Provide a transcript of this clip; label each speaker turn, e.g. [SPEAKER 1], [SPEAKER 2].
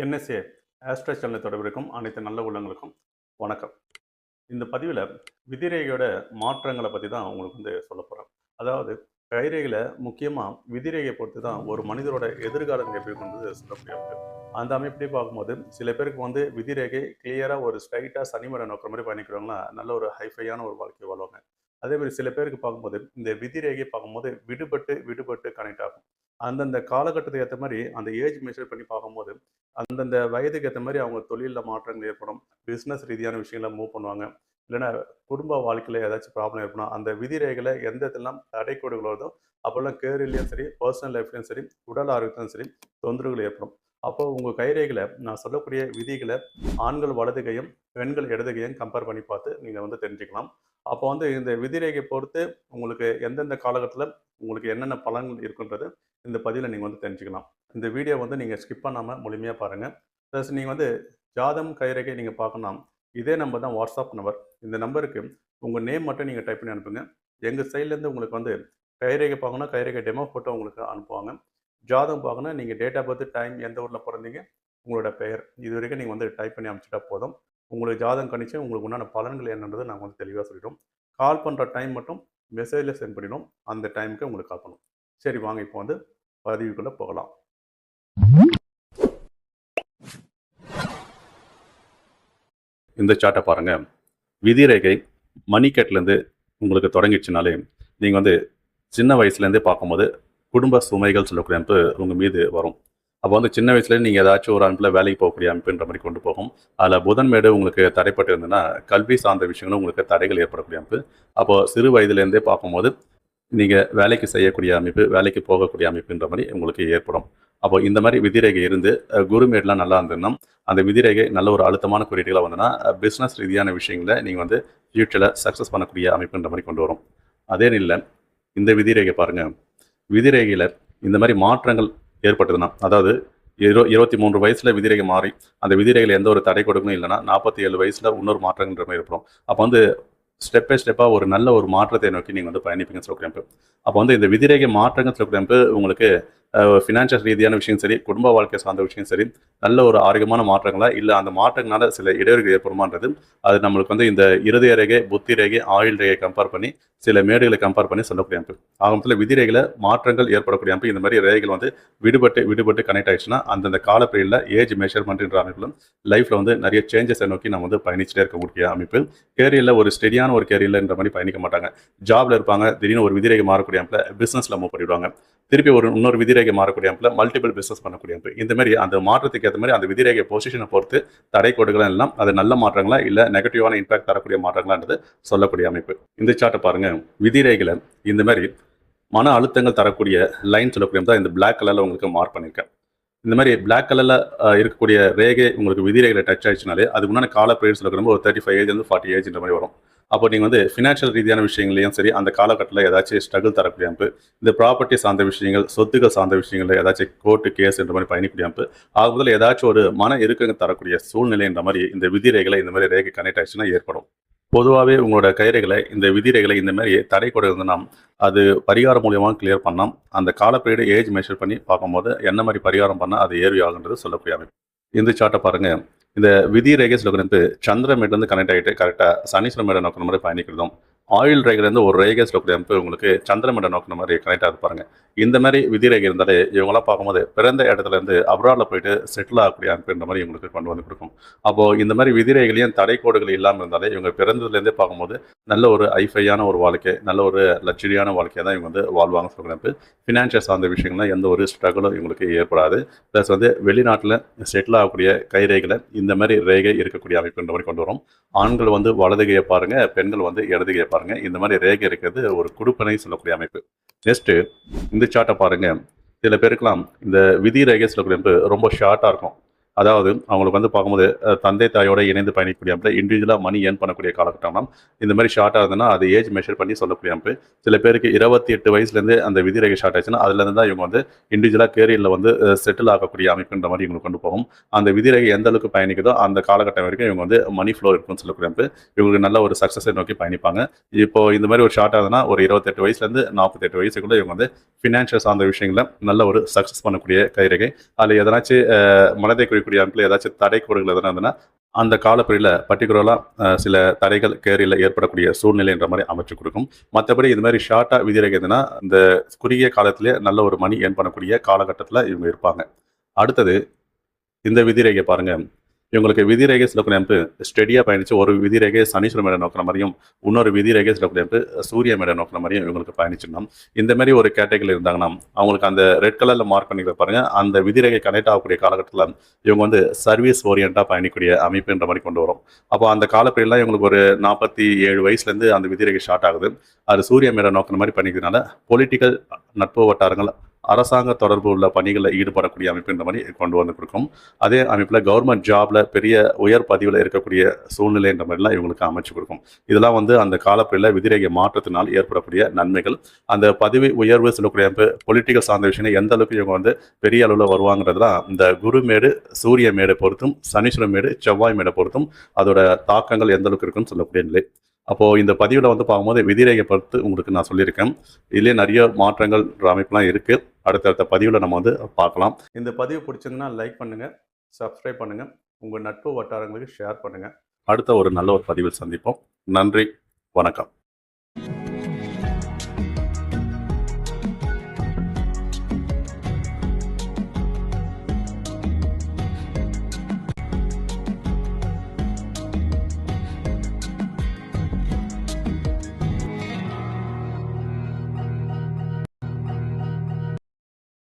[SPEAKER 1] NSA astro சேனலை தொடர்பிருக்கும் அனைத்து நல்ல உள்ளங்களுக்கும் வணக்கம். இந்த பதிவில் விதிரேகையோட மாற்றங்களை பற்றி தான் உங்களுக்கு சொல்ல போகிறேன். அதாவது கைரேகையில் முக்கியமாக விதிரேகையை பொறுத்து தான் ஒரு மனிதரோட எதிர்காலம் எப்படி கொண்டு சொல்ல முடியாது. அந்த அமைப்படி பார்க்கும்போது சில பேருக்கு விதிரேகை கிளியராக ஒரு ஸ்ட்ரைட்டாக சனிமரை நோக்கிற மாதிரி பயணிக்கிறவங்களா நல்ல ஒரு ஹைஃபையான ஒரு வாழ்க்கை வாழ்வாங்க. அதேமாதிரி சில பேருக்கு பார்க்கும்போது இந்த விதிரேகை பார்க்கும்போது விடுபட்டு விடுபட்டு கனெக்ட் ஆகும். அந்தந்த காலகட்டத்துக்கு ஏற்ற மாதிரி அந்த ஏஜ் மெஷர் பண்ணி பார்க்கும்போது அந்தந்த வயதுக்கு ஏற்ற மாதிரி அவங்க தொழிலில் மாற்றங்கள் ஏற்படும். பிஸ்னஸ் ரீதியான விஷயங்களை மூவ் பண்ணுவாங்க. இல்லைன்னா குடும்ப வாழ்க்கையில் ஏதாச்சும் ப்ராப்ளம் ஏற்படும். அந்த விதிரேகையில் எந்த இதெல்லாம் தடைக்கோடுகள் வருதோ அப்போல்லாம் கேரியர்லேயும் சரி, பர்சனல் லைஃப்லையும் சரி, உடல் ஆரோக்கியத்திலும் சரி தொந்தரவுகள் ஏற்படும். அப்போ உங்கள் கைரேகையில் நான் சொல்லக்கூடிய விதிகளை ஆண்கள் வலது கையும் பெண்கள் இடது கையும் கம்பேர் பண்ணி பார்த்து நீங்கள் தெரிஞ்சுக்கலாம். அப்போ இந்த விதிரேகை பொறுத்து உங்களுக்கு எந்தெந்த காலகட்டத்தில் உங்களுக்கு என்னென்ன பலன்கள் இருக்குன்றது இந்த பதிவில் நீங்கள் தெரிஞ்சுக்கலாம். இந்த வீடியோ நீங்கள் ஸ்கிப் பண்ணாமல் முழுமையாக பாருங்கள். ப்ளஸ் நீங்கள் ஜாதம் கைரேகை நீங்கள் பார்க்கணும். இதே நம்பர் தான் வாட்ஸ்அப் நம்பர். இந்த நம்பருக்கு உங்கள் நேம் மட்டும் நீங்கள் டைப் பண்ணி அனுப்புங்க. எங்கள் சைட்லேருந்து உங்களுக்கு கைரேகை பார்க்கணும், கைரேகை டெமோ ஃபோட்டோ உங்களுக்கு அனுப்புவாங்க. ஜாதகம் பார்க்கணும், நீங்கள் டேட் ஆஃப் பர்த், டைம், எந்த ஊரில் பிறந்தீங்க, உங்களோட பெயர், இது வரைக்கும் நீங்கள் டைப் பண்ணி அனுப்பிச்சிட்டா போதும். உங்களுக்கு ஜாதகம் கணிச்சு உங்களுக்கு உண்டான பலன்கள் என்னன்றதை நாங்கள் தெளிவாக சொல்லிட்டோம். கால் பண்ணுற டைம் மட்டும் மெசேஜில் சென்ட் பண்ணிடும். அந்த டைமுக்கு உங்களுக்கு கால் பண்ணும். சரி, வாங்க இப்போ பதிவுக்குள்ளே போகலாம். இந்த சார்ட்டை பாருங்கள். விதிரேகை மணிக்கட்டிலேருந்து உங்களுக்கு தொடங்கிடுச்சுனாலே நீங்கள் சின்ன வயசுலேருந்தே பார்க்கும்போது குடும்ப சுமைகள் சொல்லக்கூடிய அமைப்பு உங்கள் மீது வரும். அப்போ சின்ன வயசுலேயே நீங்கள் ஏதாச்சும் ஒரு அமைப்பில் வேலைக்கு போகக்கூடிய அமைப்புன்ற மாதிரி கொண்டு போகும். அதில் புதன்மேடு உங்களுக்கு தடைப்பட்டு இருந்ததுன்னா கல்வி சார்ந்த விஷயங்களும் உங்களுக்கு தடைகள் ஏற்படக்கூடிய அமைப்பு. அப்போது சிறு வயதுலேருந்தே பார்க்கும்போது நீங்கள் வேலைக்கு செய்யக்கூடிய அமைப்பு, வேலைக்கு போகக்கூடிய அமைப்புன்ற மாதிரி உங்களுக்கு ஏற்படும். அப்போ இந்த மாதிரி விதிரேகை இருந்து குருமேட்லாம் நல்லா இருந்ததுன்னா அந்த விதிரேகை நல்ல ஒரு அழுத்தமான குறியீடுகளாக வந்ததுன்னா பிஸ்னஸ் ரீதியான விஷயங்களை நீங்கள் ஃபியூச்சரில் சக்ஸஸ் பண்ணக்கூடிய அமைப்புன்ற மாதிரி கொண்டு வரும். அதே இல்லை, இந்த விதிரேகை பாருங்கள். விதிரேகையில் இந்த மாதிரி மாற்றங்கள் ஏற்பட்டதுன்னா, அதாவது 23 வயசில் விதிரேகை மாறி அந்த விதிரேகையில் எந்த ஒரு தடை கொடுக்கணும் இல்லைன்னா 47 வயசில் இன்னொரு மாற்றங்கள்ன்ற மாதிரி ஏற்படும். அப்போ ஸ்டெப் பை ஸ்டெப்பாக ஒரு நல்ல ஒரு மாற்றத்தை நோக்கி நீங்கள் பயணிப்பீங்கன்னு சொல்கிறேன். அப்போ இந்த விதிரேகை மாற்றங்கள் சொல்கிறேன் உங்களுக்கு ஃபினான்ஷியல் ரீதியான விஷயம் சரி, குடும்ப வாழ்க்கை சார்ந்த விஷயம் சரி, நல்ல ஒரு ஆரோக்கியமான மாற்றங்களா இல்லை அந்த மாற்றங்களால சில இடையூறுகள் ஏற்படுமான்றது அது நம்மளுக்கு இந்த இருதய ரேகை, புத்தி ரேகை, ஆயுள் ரேகை கம்பேர் பண்ணி சில மேடுகளை கம்பேர் பண்ணி சொல்லக்கூடிய அமைப்பு. ஆகமத்தில் விதிரேகையில் மாற்றங்கள் ஏற்படக்கூடிய அமைப்பு. இந்த மாதிரி ரேகைகள் விடுபட்டு விடுபட்டு கனெக்ட் ஆகிடுச்சுன்னா அந்தந்த கால பீரியடில் ஏஜ் மெஷர்மெண்ட்ன்ற அமைப்பிலும் லைஃப்பில் நிறைய சேஞ்சஸை நோக்கி நம்ம பயணிச்சுட்டே இருக்கக்கூடிய அமைப்பு. கேரியரில் ஒரு ஸ்டெடியான ஒரு கேரியர்ன்ற மாதிரி பயணிக்க மாட்டாங்க. ஜாப்ல இருப்பாங்க, திடீர்னு ஒரு விதிரேகை மாறக்கூடிய அமைப்பில் பிஸ்னஸில் மூவ் பண்ணிவிடுவாங்க. திருப்பி இன்னொரு விதிரேகை மாறக்கூடிய அமைப்பில் மல்டிபிள் பிஸ்னஸ் பண்ணக்கூடிய அமைப்பு. இந்த மாதிரி அந்த மாற்றத்துக்கு ஏற்ற மாதிரி அந்த விதிரேகை பொசிஷனை பொறுத்து தடை கோடுகள் எல்லாம் அது நல்ல மாற்றங்களா இல்லை நெகட்டிவான இம்பாக்ட் தரக்கூடிய மாற்றங்களான்றது சொல்லக்கூடிய அமைப்பு. இந்த சார்ட்டை பாருங்க. விதிரேகையில் இந்த மாதிரி மன அழுத்தங்கள் தரக்கூடிய லைன் சொல்லக்கூடிய தான் இந்த பிளாக் கலரில் உங்களுக்கு மார்க் பண்ணியிருக்கேன். இந்த மாதிரி பிளாக் கலரில் இருக்கக்கூடிய ரேகை உங்களுக்கு விதிரேகையில் டச் ஆயிடுச்சுனாலே அதுக்கு முன்னாடி கால பீரியட் சொல்லக்கூடிய ஒரு 35 ஏஜ்லேருந்து 40 ஏஜ்ன்ற மாதிரி வரும். அப்போ நீங்கள் ஃபினான்ஷியல் ரீதியான விஷயங்களையும் சரி, அந்த காலகட்டத்தில் ஏதாச்சும் ஸ்ட்ரகிள் தரக்கூடிய அமைப்பு, இந்த ப்ராப்பர்ட்டி சார்ந்த விஷயங்கள், சொத்துக்கள் சார்ந்த விஷயங்கள் ஏதாச்சும் கோர்ட்டு கேஸ் என்ற மாதிரி பயணிக்கூடிய அமைப்பு, ஆக முதல்ல ஏதாச்சும் ஒரு மன இறுக்கங்கள் தரக்கூடிய சூழ்நிலைன்ற மாதிரி இந்த விதிரேகைகளை இந்த மாதிரி ரேகை கனெக்ட் ஆயிடுச்சுன்னா ஏற்படும். பொதுவாகவே உங்களோட கைரேகைகளை இந்த விதிரேகைகளை இந்த மாதிரி தடை கூட இருந்ததுன்னா அது பரிகாரம் மூலியமாக கிளியர் பண்ணலாம். அந்த கால பீரியட் ஏஜ் மெஷர் பண்ணி பார்க்கும்போது என்ன மாதிரி பரிகாரம் பண்ணால் அது ஏர்வி ஆகுன்றது சொல்லக்கூடிய அமைப்பு. இந்த சார்ட்டை பாருங்கள். இந்த விதி ரேகை சொல்கிறது சந்திரமேட்லேருந்து கனெக்ட் ஆகிட்டு கரெக்டாக சனீஸ்வரமேடை நோக்கிற மாதிரி பயணிக்கிறதும், ஆயுள் ரேகைலேருந்து ஒரு ரேகை சொல்லக்கூடிய அமைப்பு உங்களுக்கு சந்திரமேடை நோக்கிற மாதிரி கனெக்ட் ஆகுது பாருங்கள். இந்த மாதிரி விதி ரேகை இருந்தாலே இவங்களாம் பார்க்கும்போது பிறந்த இடத்துலேருந்து அப்ராடில் போயிட்டு செட்டில் ஆகக்கூடிய அமைப்புன்ற மாதிரி இவங்களுக்கு கொண்டு கொடுக்கும். அப்போது இந்த மாதிரி விதிரேகைகளையும் தடை கோடுகள் இல்லாமல் இருந்தாலே இவங்க பிறந்ததுலேருந்தே பார்க்கும்போது நல்ல ஒரு ஐஃபையான ஒரு வாழ்க்கை, நல்ல ஒரு லட்சரியான வாழ்க்கையை தான் இவங்க வாழ்வாங்க சொல்கிற அமைப்பு. ஃபினான்ஷியல் சார்ந்த விஷயங்கள்லாம் எந்த ஒரு ஸ்ட்ரகிளும் இவங்களுக்கு ஏற்படாது. ப்ளஸ் வெளிநாட்டில் செட்டில் ஆகக்கூடிய கைரேகைகளை இந்த மாதிரி ரேகை இருக்கக்கூடிய அமைப்புன்ற மாதிரி கொண்டு வரும். ஆண்கள் வலதுகையை பாருங்கள், பெண்கள் இடதுகையை பாருங்கள். இந்த மாதிரி ரேகை இருக்கிறது ஒரு குடுப்பனை சொல்லக்கூடிய அமைப்பு. நெக்ஸ்ட்டு இந்த சார்ட்டை பாருங்கள். சில பேருக்கெல்லாம் இந்த விதி ரேகை சொல்லக்கூடிய அமைப்பு ரொம்ப ஷார்ட்டாக இருக்கும். அதாவது அவங்களுக்கு வந்து பார்க்கும்போது தந்தை தாயோட இணைந்து பயணிக்கக்கூடிய அமைப்பு, இண்டிவிஜுவலா மணி ஏர்ன் பண்ணக்கூடிய காலகட்டம்னா, இந்த மாரி ஷார்ட்டா இருந்ததுன்னா, அது ஏஜ் மெஷர் பண்ணி சொல்லக்கூடிய அமைப்பு. சில பேருக்கு 28 வயசுலேருந்து அந்த விதிரேகை ஸ்டார்ட் ஆச்சுன்னா, அதுலேருந்து தான் இவங்க வந்து இண்டிவிஜுவலா கேரியர்ல வந்து செட்டில் ஆகக்கூடிய அமைப்புன்ற மாரி இவங்களுக்கு கொண்டு போகும். அந்த விதிரேகை எந்த அளவுக்கு பயணிக்குதோ, அந்த காலகட்டம் வரைக்கும் இவங்க வந்து மணி ஃப்ளோ இருக்குன்னு சொல்லக்கூடிய அமைப்பு. இவங்களுக்கு நல்ல ஒரு சக்ஸஸை நோக்கி பயணிப்பாங்க. இப்போ இந்த மாரி ஒரு ஷார்ட் ஆகுதுன்னா, ஒரு 28 வயசுலேருந்து 48 வயசுக்குள்ள இவங்க வந்து ஃபினான்ஷியல் சார்ந்த விஷயங்கள்ல நல்ல ஒரு சக்ஸஸ் பண்ணக்கூடிய கைரேகை. அதில எதனாச்சும் மனதை குறிக்கூடிய அமைப்பில ஏதாச்சும் தடைக்கோடுகள் எதனா இருந்ததுன்னா, அந்த காலப்பிரிவுல பர்ட்டிகுலரா சில தடைகள் கேரியர்ல ஏற்படக்கூடிய சூழ்நிலைன்ற மாரி அமைச்சு குடுக்கும். மத்தபடி இது மாரி ஷார்ட்டா விதிரேகை எதுன்னா, இந்த குறுகிய காலத்திலேயே நல்ல ஒரு மணி ஏர்ன் பண்ணக்கூடிய காலகட்டத்தில இவங்க இருப்பாங்க. அடுத்தது இந்த விதிரேகை பாருங்க. இவங்களுக்கு விதிரேகை சொல்லக்கூடிய அமைப்பு ஸ்டெடியா பயணிச்சு ஒரு விதிரேகை சனீஸ்வரன் மேட நோக்குற மாரியும், இன்னொரு விதிரேகை சொல்லக்கூடிய அமைப்பு சூரிய மேட நோக்குற மாரியும் இவங்களுக்கு பயணிச்சிடணும். இந்த மாரி ஒரு கேட்டகரில இருந்தாங்கன்னா, அவங்களுக்கு அந்த ரெட் கலர்ல மார்க் பண்ணிக்கிறத பாருங்க. அந்த விதிரேகை கனெக்ட் ஆகக்கூடிய காலகட்டத்தில இவங்க வந்து சர்வீஸ் ஓரியன்ட்டா பயணிக்கக்கூடிய அமைப்புன்ற மாரி கொண்டு வரும். அப்போ அந்த காலப்பிரியட்லாம் இவங்களுக்கு ஒரு 47 வயசுலேருந்து அந்த விதிரேகை ஸ்டார்ட் ஆகுது. அது சூரிய மேட நோக்குற மாரி பண்ணிக்கிறதுனால, பொலிட்டிக்கல் நட்பு வட்டாரங்கள், அரசாங்க தொடர்பு உள்ள பணிகள்ல ஈடுபடக்கூடிய அமைப்புன்ற மாரி கொண்டு வந்து குடுக்கும். அதே அமைப்பில கவர்மெண்ட் ஜாப்ல பெரிய உயர் பதவியில இருக்கக்கூடிய சூழ்நிலைன்ற மாரிலாம் இவங்களுக்கு அமைச்சு குடுக்கும். இதெல்லாம் வந்து அந்த காலப்பிரிவுல விதிரேகை மாற்றத்தினால் ஏற்படக்கூடிய நன்மைகள். அந்த பதவி உயர்வு சொல்லக்கூடிய அமைப்பு, பொலிட்டிக்கல் சார்ந்த விஷயங்கள் எந்த அளவுக்கு இவங்க வந்து பெரிய அளவுல வருவாங்கன்றதெல்லாம் இந்த குரு மேடு, சூரிய மேட பொறுத்தும், சனீஸ்வரன் மேடு, செவ்வாய் மேட பொறுத்தும் அதோட தாக்கங்கள் எந்த அளவுக்கு இருக்குன்னு சொல்லக்கூடிய நிலை. அப்போ இந்த பதிவுல வந்து பார்க்கும்போது விதிரேகை பொறுத்து உங்களுக்கு நான் சொல்லியிருக்கேன். இதிலேயே நெறைய மாற்றங்கள்ன்ற அமைப்புலாம் இருக்கு. அடுத்தடுத்த பதிவுல நம்ம வந்து பார்க்கலாம். இந்த பதிவு பிடிச்சிருந்தா லைக் பண்ணுங்க, சப்ஸ்கிரைப் பண்ணுங்க, உங்க நட்பு வட்டாரங்களுக்கு ஷேர் பண்ணுங்க. அடுத்த ஒரு நல்ல ஒரு பதிவில் சந்திப்போம். நன்றி, வணக்கம்.